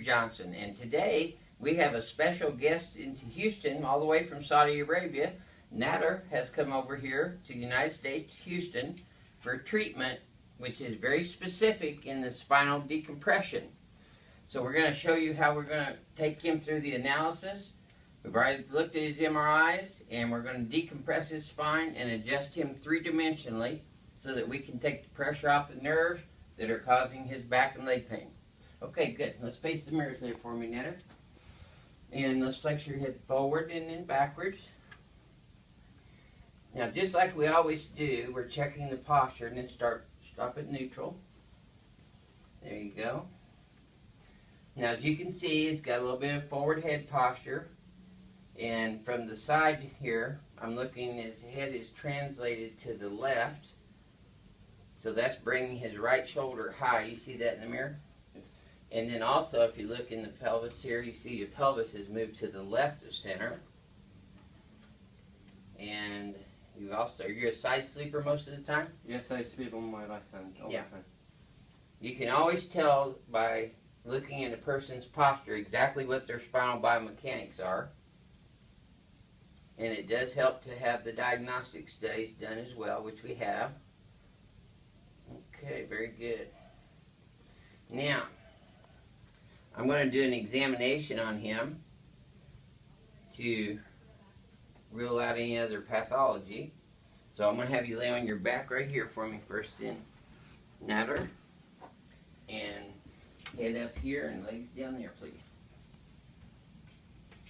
Johnson, and today we have a special guest into Houston, all the way from Saudi Arabia. Nader has come over here to the United States, Houston, for treatment, which is very specific in the spinal decompression. So we're going to show you how we're going to take him through the analysis. We've already looked at his MRIs, and we're going to decompress his spine and adjust him three-dimensionally so that we can take the pressure off the nerves that are causing his back and leg pain. Okay, good. Let's face the mirrors there for me, Nader. And let's flex your head forward and then backwards. Now, just like we always do, we're checking the posture and then stop at neutral. There you go. Now, as you can see, he's got a little bit of forward head posture. And from the side here, I'm looking, his head is translated to the left. So that's bringing his right shoulder high. You see that in the mirror? Yes. And then also, if you look in the pelvis here, you see your pelvis has moved to the left of center. And you also, are you a side sleeper most of the time? Yes, I sleep on my right hand all the time. You can always tell by looking at a person's posture exactly what their spinal biomechanics are. And it does help to have the diagnostic studies done as well, which we have. Okay, very good. Now, I'm going to do an examination on him to rule out any other pathology. So I'm going to have you lay on your back right here for me first then, Nader. And head up here and legs down there, please.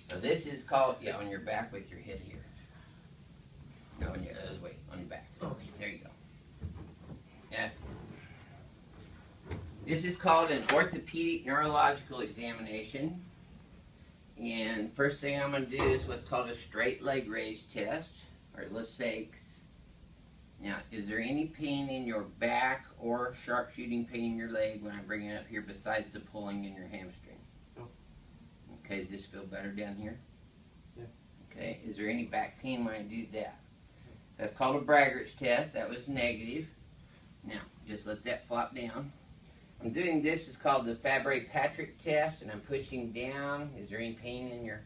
So this is called, yeah, on your back with your head here. No, on your other way, on your back. Okay, there you go. That's it. This is called an orthopedic neurological examination. And first thing I'm going to do is what's called a straight leg raise test, or LSAGS. Now, is there any pain in your back or sharpshooting pain in your leg when I bring it up here besides the pulling in your hamstring? No. Okay, does this feel better down here? Yeah. Okay, is there any back pain when I do that? That's called a Braggart's test. That was negative. Now, just let that flop down. I'm doing this, it's called the Fabry-Patrick test, and I'm pushing down. Is there any pain in your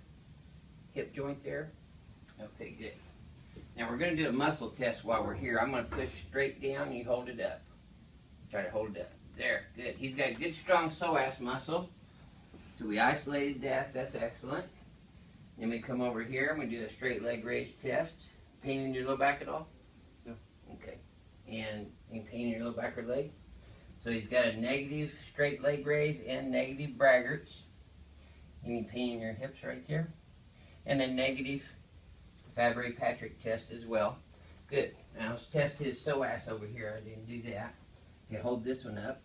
hip joint there? Okay, good. Now we're going to do a muscle test while we're here. I'm going to push straight down and you hold it up. Try to hold it up. There, good. He's got a good strong psoas muscle. So we isolated that. That's excellent. Then we come over here and we do a straight leg raise test. Pain in your low back at all? No. Okay. And any pain in your low back or leg? So he's got a negative straight leg raise and negative Braggart's. Any pain in your hips right there? And a negative Fabry-Patrick test as well. Good. Now let's test his psoas over here. I didn't do that. Okay, hold this one up.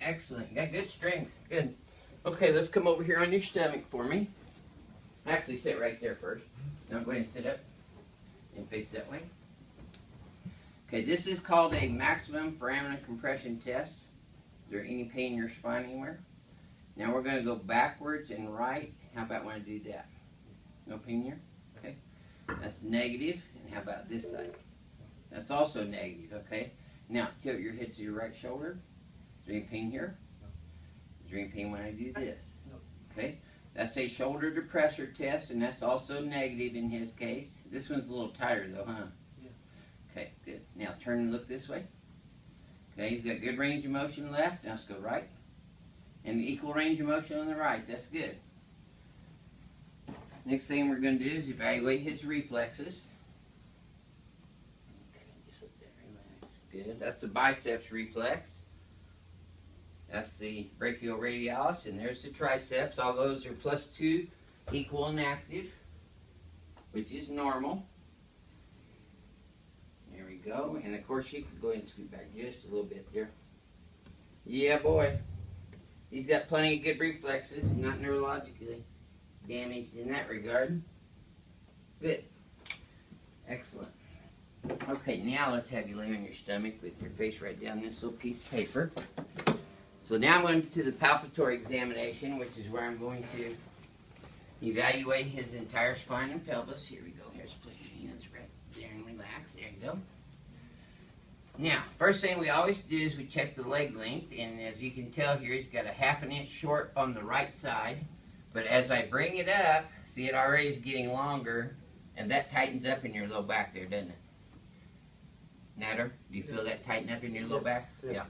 Excellent. Got good strength. Good. Okay, let's come over here on your stomach for me. Actually, sit right there first. Now go ahead and sit up and face that way. Okay, this is called a maximum foramen compression test. Is there any pain in your spine anywhere? Now we're going to go backwards and right. How about when I do that? No pain here? Okay. That's negative. And how about this side? That's also negative, okay? Now, tilt your head to your right shoulder. Is there any pain here? No. Is there any pain when I do this? No. Okay? That's a shoulder depressor test, and that's also negative in his case. This one's a little tighter, though, huh? Yeah. Okay, good. Now, turn and look this way. Okay, you've got good range of motion left. Now, let's go right. And equal range of motion on the right. That's good. Next thing we're going to do is evaluate his reflexes. Okay, just let that relax. Good. That's the biceps reflex. That's the brachioradialis, and there's the triceps. All those are +2, equal and active, which is normal. There we go. And of course, you can go ahead and scoot back just a little bit there. Yeah, boy. He's got plenty of good reflexes, not neurologically damaged in that regard. Good. Excellent. Okay, now let's have you lay on your stomach with your face right down this little piece of paper. So now I'm going to the palpatory examination, which is where I'm going to evaluate his entire spine and pelvis. Here we go. Here's, put your hands right there and relax. There you go. Now, first thing we always do is we check the leg length, and as you can tell here, he's got a 1/2 inch short on the right side. But as I bring it up, see it already is getting longer, and that tightens up in your low back there, doesn't it? Natter, do you feel that tighten up in your low back? Yeah.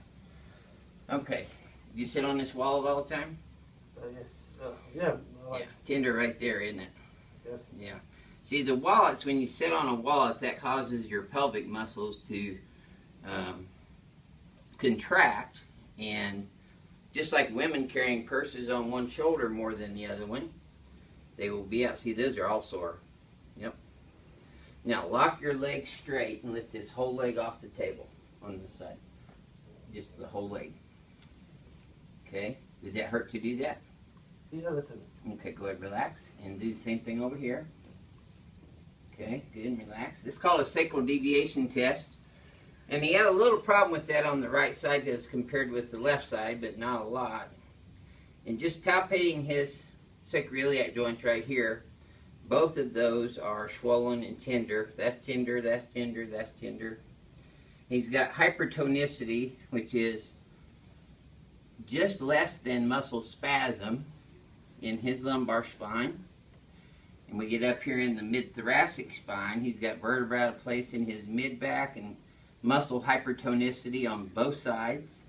Okay. Do you sit on this wallet all the time? Yes. Yeah. Yeah. Tender right there, isn't it? Yes. Yeah. See, the wallets, when you sit on a wallet, that causes your pelvic muscles to contract, and just like women carrying purses on one shoulder more than the other one, they will be out. See, those are all sore. Yep. Now, lock your leg straight and lift this whole leg off the table on this side. Just the whole leg. Okay? Did that hurt to do that? Yeah, that's it. Okay, go ahead, relax, and do the same thing over here. Okay, good, and relax. This is called a sacral deviation test. And he had a little problem with that on the right side as compared with the left side, but not a lot. And just palpating his sacroiliac joints right here, both of those are swollen and tender. That's tender, that's tender, that's tender. He's got hypertonicity, which is just less than muscle spasm in his lumbar spine. And we get up here in the mid-thoracic spine. He's got vertebrae out of place in his mid-back and muscle hypertonicity on both sides.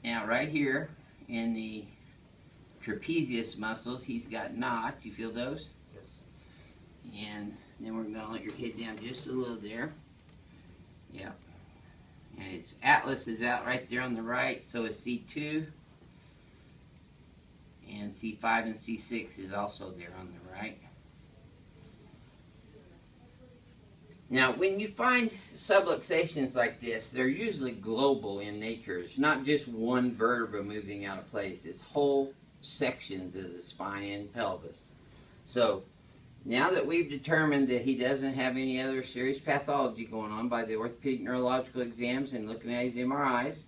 Now right here in the trapezius muscles, he's got knots. You feel those? Yes. And then we're going to let your head down just a little there. Yep. And his atlas is out right there on the right, so is C2. And C5 and C6 is also there on the right. Now, when you find subluxations like this, they're usually global in nature. It's not just one vertebra moving out of place. It's whole sections of the spine and pelvis. So, now that we've determined that he doesn't have any other serious pathology going on by the orthopedic neurological exams and looking at his MRIs,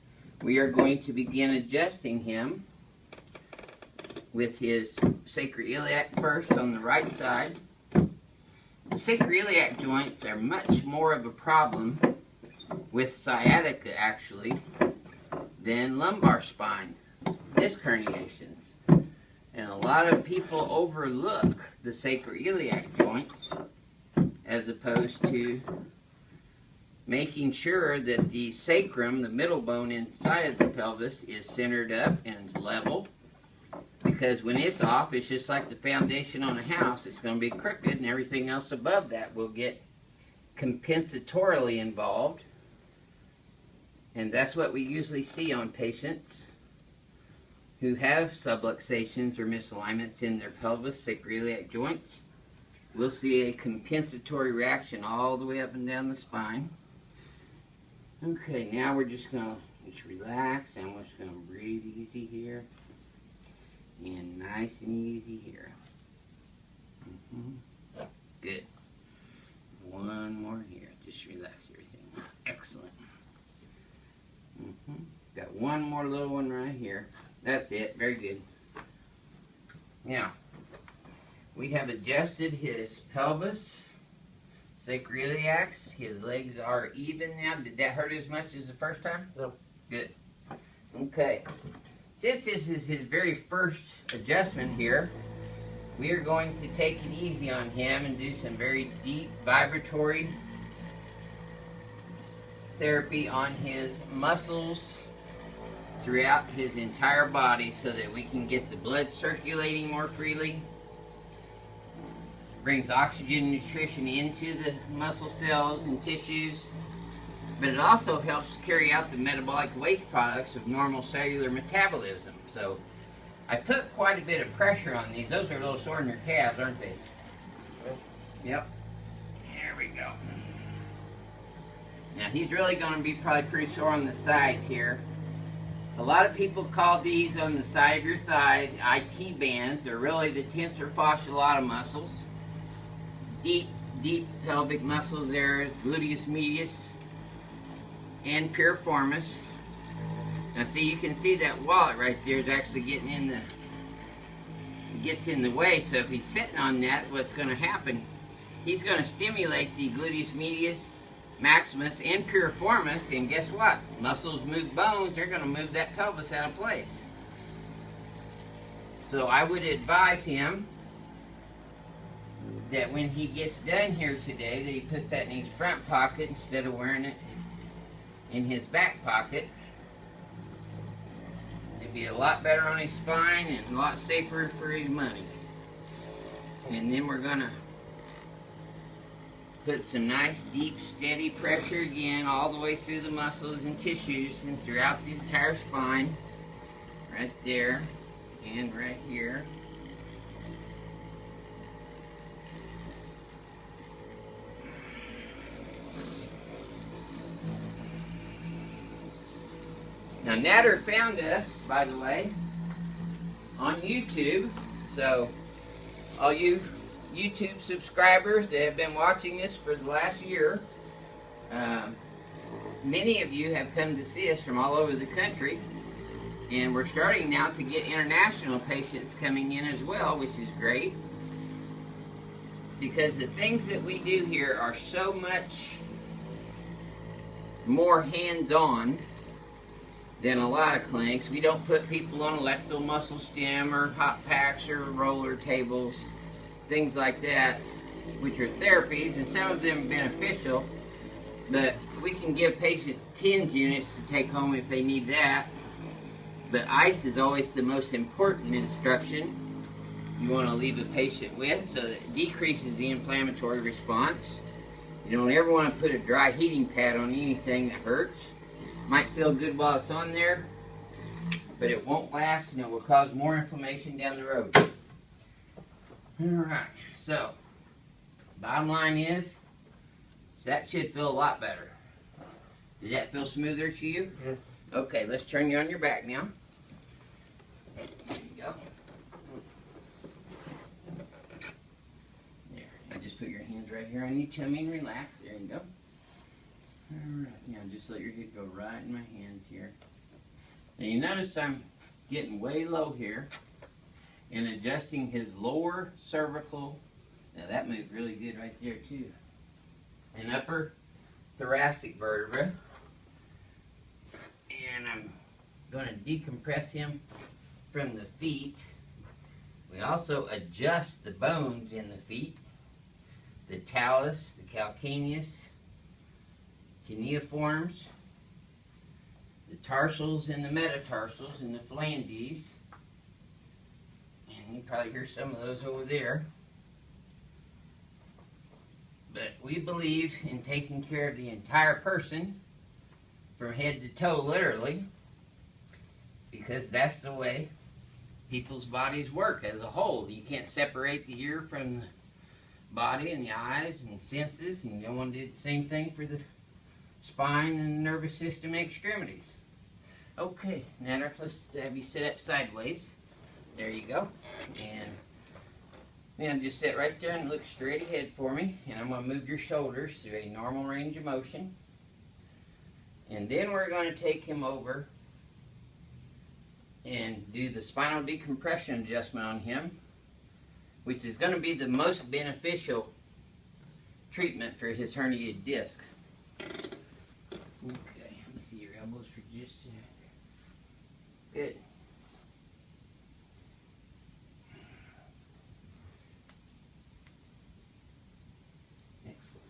we are going to begin adjusting him with his sacroiliac first on the right side. The sacroiliac joints are much more of a problem with sciatica, actually, than lumbar spine disc herniations. And a lot of people overlook the sacroiliac joints as opposed to making sure that the sacrum, the middle bone inside of the pelvis, is centered up and level. Because when it's off, it's just like the foundation on a house. It's going to be crooked, and everything else above that will get compensatorily involved. And that's what we usually see on patients who have subluxations or misalignments in their pelvis, sacroiliac joints. We'll see a compensatory reaction all the way up and down the spine. Okay, now we're just going to relax, and we're just going to breathe easy here. And nice and easy here. Good. One more here. Just relax everything. Excellent. Got one more little one right here. That's it. Very good. Now, we have adjusted his pelvis, sacroiliacs. His legs are even now. Did that hurt as much as the first time? No. Good. Okay. Since this is his very first adjustment here, we are going to take it easy on him and do some very deep vibratory therapy on his muscles throughout his entire body so that we can get the blood circulating more freely. Brings oxygen and nutrition into the muscle cells and tissues. But it also helps carry out the metabolic waste products of normal cellular metabolism. So I put quite a bit of pressure on these. Those are a little sore in your calves, aren't they? Yep. There we go. Now he's really going to be probably pretty sore on the sides here. A lot of people call these on the side of your thigh IT bands. They're really the tensor fasciolata muscles. Deep pelvic muscles there is gluteus medius and piriformis. Now see, you can see that wallet right there is actually getting in the, gets in the way. So if he's sitting on that, what's going to happen, he's going to stimulate the gluteus medius maximus and piriformis, and guess what? Muscles move bones, they're going to move that pelvis out of place. So I would advise him that when he gets done here today, that he puts that in his front pocket instead of wearing it in his back pocket. It'd be a lot better on his spine and a lot safer for his money. And then we're gonna put some nice, deep, steady pressure again all the way through the muscles and tissues and throughout the entire spine. Right there and right here. Now, Natter found us, by the way, on YouTube. So, all you YouTube subscribers that have been watching this for the last year, many of you have come to see us from all over the country. And we're starting now to get international patients coming in as well, which is great. Because the things that we do here are so much more hands-on than a lot of clinics. We don't put people on electrical muscle stim or hot packs or roller tables, things like that, which are therapies, and some of them are beneficial, but we can give patients TENS units to take home if they need that. But ice is always the most important instruction you want to leave a patient with, so that it decreases the inflammatory response. You don't ever want to put a dry heating pad on anything that hurts. Might feel good while it's on there, but it won't last and it will cause more inflammation down the road. Alright, so bottom line is that should feel a lot better. Did that feel smoother to you? Yeah. Okay, let's turn you on your back now. There you go. There, and just put your hands right here on your tummy and relax. There you go. Alright, now just let your head go right in my hands here. And you notice I'm getting way low here and adjusting his lower cervical. Now that moved really good right there too. And upper thoracic vertebra. And I'm going to decompress him from the feet. We also adjust the bones in the feet. The talus, the calcaneus, cuneiforms, the tarsals and the metatarsals and the phalanges. And you can probably hear some of those over there. But we believe in taking care of the entire person from head to toe, literally, because that's the way people's bodies work as a whole. You can't separate the ear from the body and the eyes and senses, and you don't want to do the same thing for the spine and nervous system and extremities. Okay, now let's have you sit up sideways. There you go. And then just sit right there and look straight ahead for me. And I'm going to move your shoulders through a normal range of motion. And then we're going to take him over and do the spinal decompression adjustment on him, which is going to be the most beneficial treatment for his herniated disc. Okay, let me see your elbows for just a sec. Good. Excellent.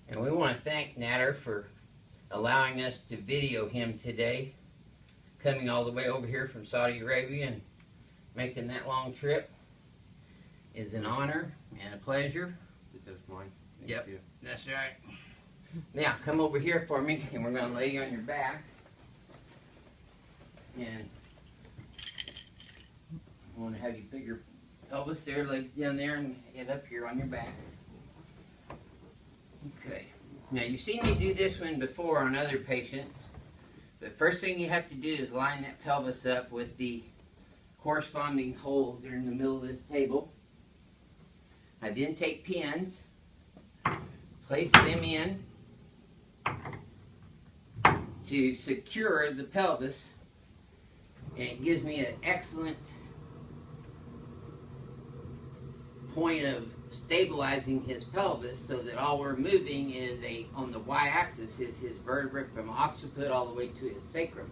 And we want to thank Natter for allowing us to video him today, coming all the way over here from Saudi Arabia and making that long trip is an honor and a pleasure. That's mine. Thank Yep, you. that's right. Now, come over here for me, and we're going to lay you on your back. And I want to have you put your pelvis there, legs down there, and head up here on your back. Okay. Now, you've seen me do this one before on other patients. The first thing you have to do is line that pelvis up with the corresponding holes that are in the middle of this table. I then take pins, place them in to secure the pelvis, and it gives me an excellent point of stabilizing his pelvis so that all we're moving is on the y-axis is his vertebra from occiput all the way to his sacrum.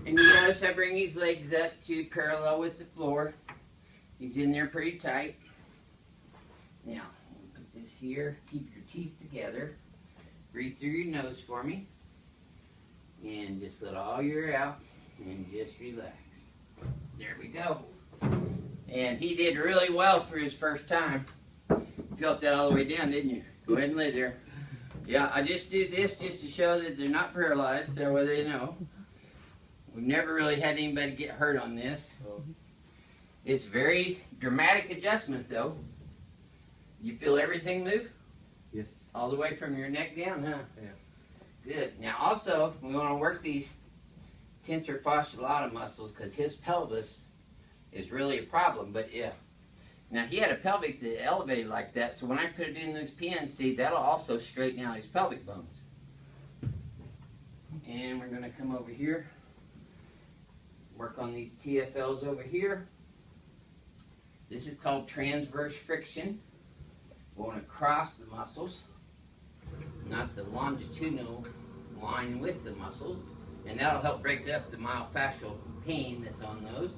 And you notice I bring his legs up to parallel with the floor. He's in there pretty tight. Now, put this here. Keep your teeth together. Breathe through your nose for me. And just let all your air out. And just relax. There we go. And he did really well for his first time. You felt that all the way down, didn't you? Go ahead and lay there. Yeah, I just do this just to show that they're not paralyzed. That way they know. We've never really had anybody get hurt on this. It's very dramatic adjustment, though. You feel everything move? Yes. All the way from your neck down, huh? Yeah. Good. Now, also, we want to work these tensor fasciolata muscles because his pelvis is really a problem. But yeah. Now, he had a pelvic that elevated like that, so when I put it in this pin, see, that'll also straighten out his pelvic bones. And we're going to come over here. Work on these TFLs over here. This is called transverse friction. We want to cross the muscles, not the longitudinal line with the muscles, and that'll help break up the myofascial pain that's on those.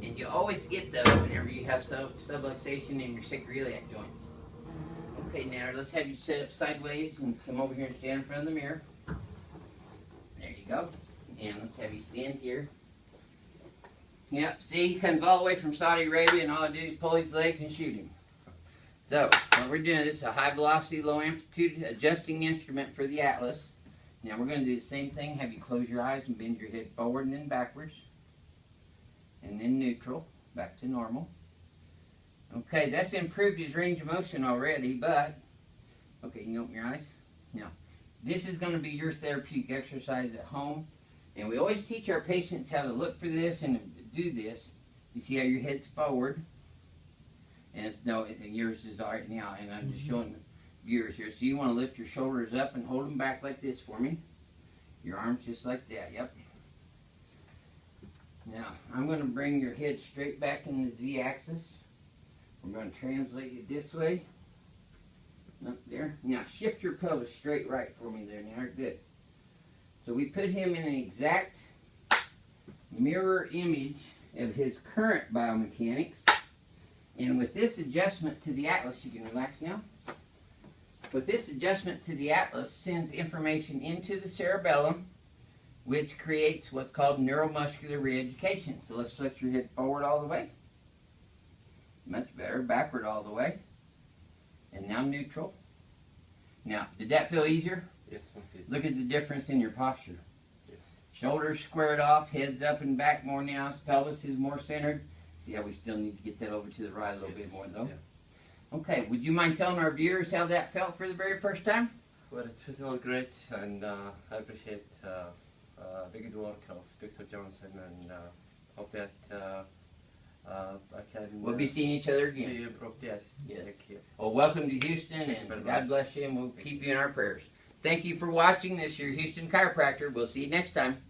And you always get those whenever you have subluxation in your sacroiliac joints. Okay, now let's have you sit up sideways and come over here and stand in front of the mirror. There you go. And let's have you stand here. Yep, see, he comes all the way from Saudi Arabia, and all I do is pull his legs and shoot him. So, what we're doing, this is a high velocity, low amplitude adjusting instrument for the Atlas. Now we're going to do the same thing, have you close your eyes and bend your head forward and then backwards. And then neutral, back to normal. Okay, that's improved his range of motion already, but, okay, you can open your eyes. Now, this is going to be your therapeutic exercise at home. And we always teach our patients how to look for this and do this. You see how your head's forward? And it's no, and yours is all right now. And I'm just showing the viewers here. So you want to lift your shoulders up and hold them back like this for me. Your arms just like that. Yep. Now, I'm going to bring your head straight back in the Z-axis. We're going to translate it this way. Up there. Now, shift your pelvis straight right for me there. Now, good. So we put him in an exact mirror image of his current biomechanics. And with this adjustment to the Atlas, you can relax now. With this adjustment to the Atlas sends information into the cerebellum, which creates what's called neuromuscular re-education. So let's flex your head forward all the way. Much better. Backward all the way. And now neutral. Now, did that feel easier? Yes, please. Look at the difference in your posture. Yes. Shoulders squared off, heads up and back more now. His pelvis is more centered. See how we still need to get that over to the right a little bit more though? Yeah. Okay, would you mind telling our viewers how that felt for the very first time? Well, it felt great, and I appreciate the good work of Dr. Johnson, and hope that I can... We'll be seeing each other again. Be improved, yes. Yes. Thank you. Well, welcome to Houston, and God bless you, and we'll keep you in our prayers. Thank you for watching. This is your Houston Chiropractor. We'll see you next time.